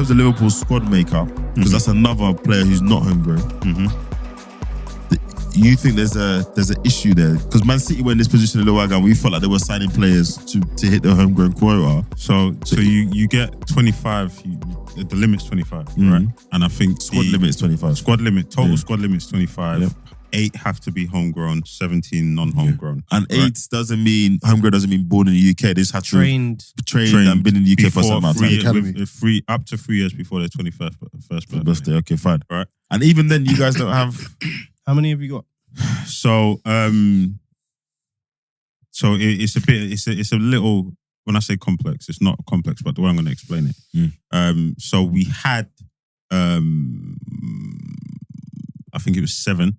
terms of Liverpool's squad makeup, because that's another player who's not homegrown. You think there's an issue there? Because Man City were in this position a little while ago, and we felt like they were signing players to hit their homegrown quota. So you get 25. The limit's 25, right? And I think squad limit is 25. Squad limit, total squad limit is 25. Yep. 8 have to be homegrown, 17 non-homegrown. And 8 doesn't mean homegrown, doesn't mean born in the UK. They just have trained and been in the UK for some amount of time. Up to 3 years before their 21st birthday. Okay, fine. Right. And even then, you guys don't have. How many have you got? So it's a little. When I say complex, it's not complex, but the way I'm going to explain it. So we had, I think it was 7.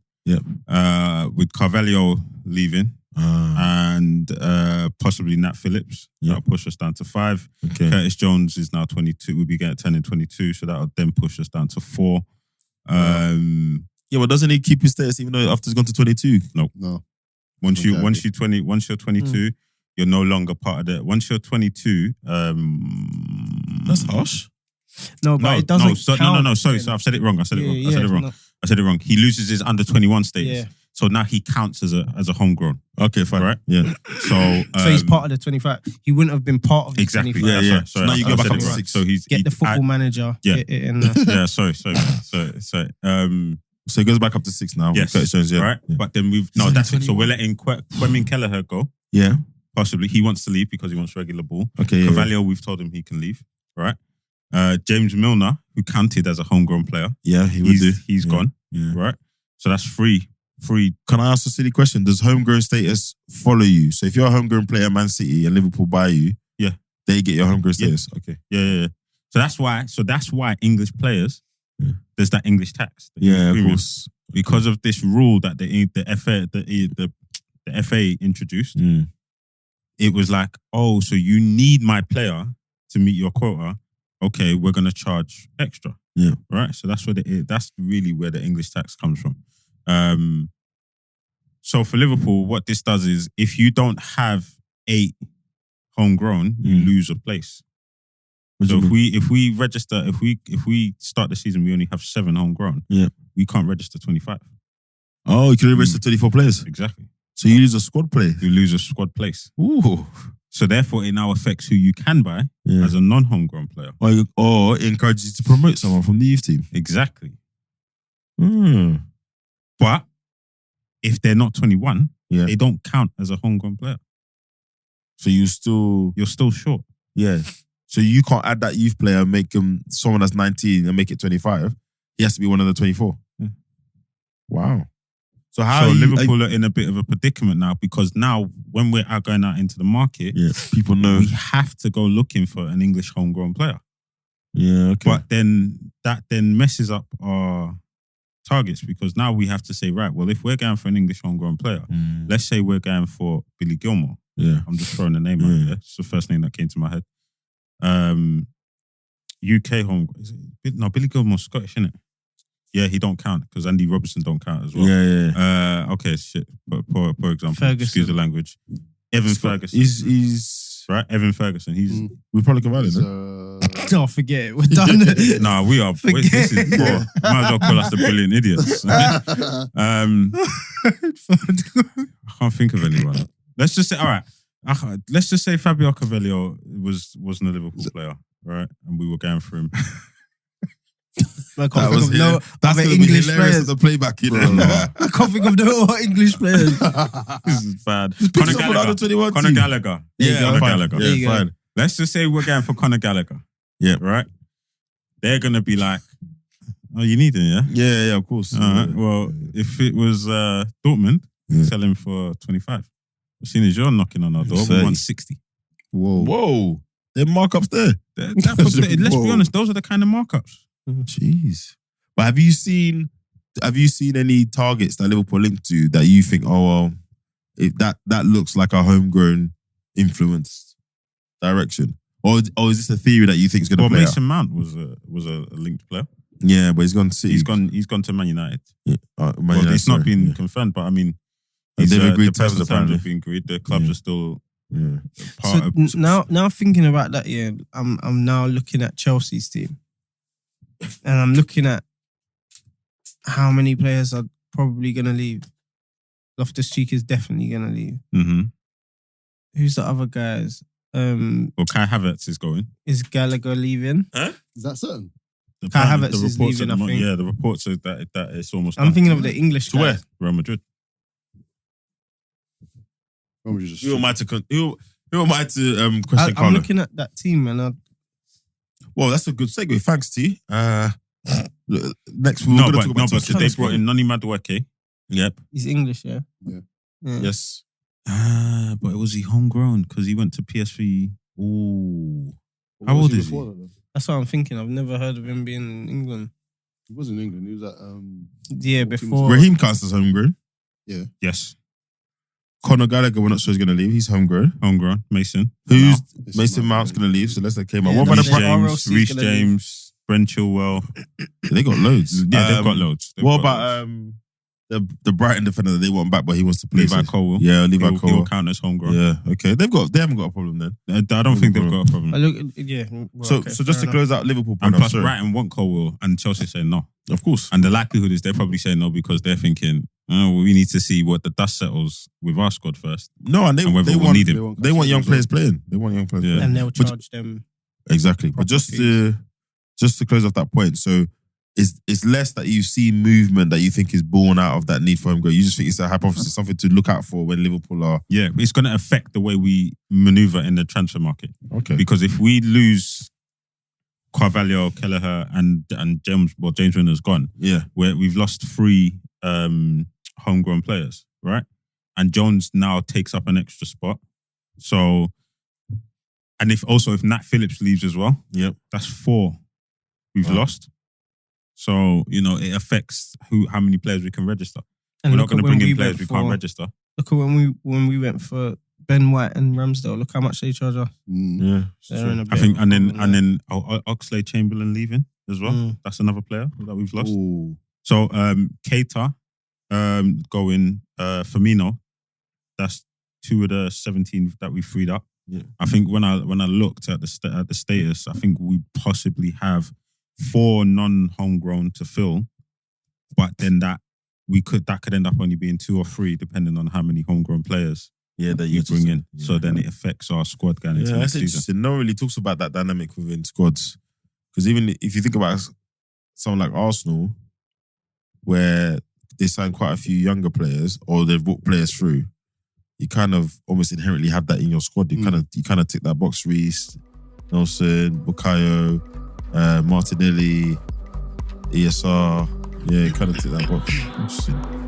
With Carvalho leaving and possibly Nat Phillips. That'll push us down to 5. Okay. Curtis Jones is now 22. We'll be getting 10 and 22, so that'll then push us down to 4. Yeah, but doesn't he keep his status even though after he's gone to 22? No. Once you're 22, you're no longer part of the. Once you're 22, that's harsh. No, but it doesn't count. No. Sorry, so I've said it wrong. I said it wrong. He loses his under 21 status. Yeah. So now he counts as a homegrown. Okay, fine. Right? Yeah. So he's part of the 25. He wouldn't have been part of the 25. Yeah. Sorry, now you go back up to 6. So he's the football manager. Yeah. Get it in there. Yeah. Sorry. So he goes back up to 6 now. Yes. Curtis Jones, right. Yeah. But then that's it. So we're letting Kwame Kelleher go. Yeah. Possibly he wants to leave because he wants regular ball. Okay. Carvalho, we've told him he can leave. Right. James Milner, who counted as a homegrown player. Yeah, he's gone. Yeah. Right. So that's free. Can I ask a silly question? Does homegrown status follow you? So if you're a homegrown player at Man City and Liverpool buy you, they get your homegrown status. Okay. Yeah. So that's why English players, there's that English tax. Of course. Because of this rule that the FA introduced, it was like, oh, so you need my player to meet your quota. Okay, we're gonna charge extra. Yeah. Right. So that's really where the English tax comes from. So for Liverpool, what this does is if you don't have 8 homegrown, you lose a place. So if we start the season, we only have 7 homegrown. Yeah. We can't register 25. Oh, you can only register 24 players. Exactly. So you lose a squad play. You lose a squad place. Ooh. So therefore, it now affects who you can buy as a non-homegrown player. Or it encourages you to promote someone from the youth team. Exactly. But if they're not 21, they don't count as a homegrown player. So you're still short. Yeah. So you can't add that youth player and make him someone that's 19 and make it 25. He has to be one of the 24. Yeah. Wow. So Liverpool are in a bit of a predicament now because now when we're going out into the market, people know we have to go looking for an English homegrown player. Yeah, okay. But then that messes up our targets because now we have to say, right, well, if we're going for an English homegrown player, let's say we're going for Billy Gilmore. Yeah. I'm just throwing the name out there. It's the first name that came to my head. UK homegrown. No, Billy Gilmore's Scottish, isn't it? Yeah, he don't count because Andy Robertson don't count as well. Yeah. Okay, shit. For example, Ferguson. Excuse the language. Evan Ferguson. He's right. Evan Ferguson. We probably come out of it. No, forget it. We're done. Nah, we are. This is poor. Might as well call us the brilliant idiots. I can't think of anyone. Let's just say, all right. Let's just say Fabio Carvalho wasn't a Liverpool player, right? And we were going for him. That's going to be hilarious as a playback, you know. I can't think of no English players. This is bad. Conor Gallagher. Yeah, Gallagher. Yeah, fine. Let's just say we're going for Conor Gallagher. Yeah. Right? They're going to be like, oh, you need him, yeah? Yeah, of course. All right. Well, if it was Dortmund, sell him for 25. As soon as you're knocking on our door, we want 60. Whoa. There are markups there. Let's be honest, those are the kind of markups. Jeez. But have you seen any targets that Liverpool linked to that you think, oh well, that looks like a homegrown influenced direction? Or is this a theory that you think is going to play Mason out? Mount was a linked player. Yeah, but he's gone to City. He's gone to Man United. Yeah. It's not been confirmed, but I mean, they've agreed terms terms apparently. have been agreed. The clubs are still part of. Now thinking about that, I'm now looking at Chelsea's team. And I'm looking at how many players are probably going to leave. Loftus-Cheek is definitely going to leave. Mm-hmm. Who's the other guys? Well, Kai Havertz is going. Is Gallagher leaving? Is that certain? Kai Havertz The is reports leaving, at the I think. Yeah, the reports are that it's almost I'm done. thinking of the English To guys. where? Real Madrid. Who am I to question I'm Carlo? looking at that team, and Well, that's a good segue. Thanks, T. Next, we're No, going to but talk about today they brought in Noni Madueke. Yep. he's English, yeah? Yeah. Yes. But was he homegrown? Because he went to PSV. Ooh. How What was old he is he? before that, though? That's what I'm thinking. I've never heard of him being in England. He was in England. He was at Yeah, what team before. was Raheem counts as homegrown. Yes. Conor Gallagher, we're not sure he's going to leave. He's homegrown. Homegrown. Mason. Who's Mason Mason Mount, Mount's going to leave? So let's say came out. Yeah, What about Reece the James- Brighton? James. RLC 's Reece gonna leave. James. Brent Chilwell. They got loads. Yeah, they've got loads. They've What got about loads. the Brighton defender that they want back, but he wants to play? Levi so- Colwill? Yeah, Levi He'll Cole. count as homegrown. Yeah, okay. They haven't got a problem then. I don't think they've got a problem. I look, yeah. Well, So okay, so just fair to close out Liverpool, And point, plus, sorry. Brighton want Colwill, and Chelsea say no. Of course. And the likelihood is they're probably saying no because they're thinking, oh, we need to see what the dust settles with our squad first. No, and And whether they we'll want need him. they want young players playing. They want young players Yeah. playing. And they'll But- charge them. Exactly. But proper just to close off that point, so it's less that you see movement that you think is born out of that need for homegrown. You just think it's a hypothesis, something to look out for when Liverpool are Yeah, it's going to affect the way we maneuver in the transfer market. okay. Because if we lose Carvalho, Kelleher, and James Milner's gone, Yeah. where we've lost 3 homegrown players, right? And Jones now takes up an extra spot. So, and if Nat Phillips leaves as well, Yep. that's 4 we've Wow. lost. So, it affects how many players we can register. And We're not look going at to when bring in we players went we for- can't register. Look at when we went for Ben White and Ramsdale. Look how much they charge us. Yeah. They're in a I bit think, of a and problem then Oxlade-Chamberlain leaving as well. Mm. That's another player that we've lost. Ooh. So Keita going Firmino. That's 2 of the 17 that we freed up. Yeah. I think when I looked at the status, I think we possibly have 4 non-homegrown to fill, but then that could end up only being 2 or 3 depending on how many homegrown players Yeah, that you bring in. Yeah. So then it affects our squad going into Yeah, next that's season. interesting. No one really talks about that dynamic within squads. Because even if you think about someone like Arsenal, where they sign quite a few younger players or they've brought players through, you kind of almost inherently have that in your squad. You kind of tick that box. Reece, Nelson, Bukayo, Martinelli, ESR. Yeah, you kind of tick that box. Interesting.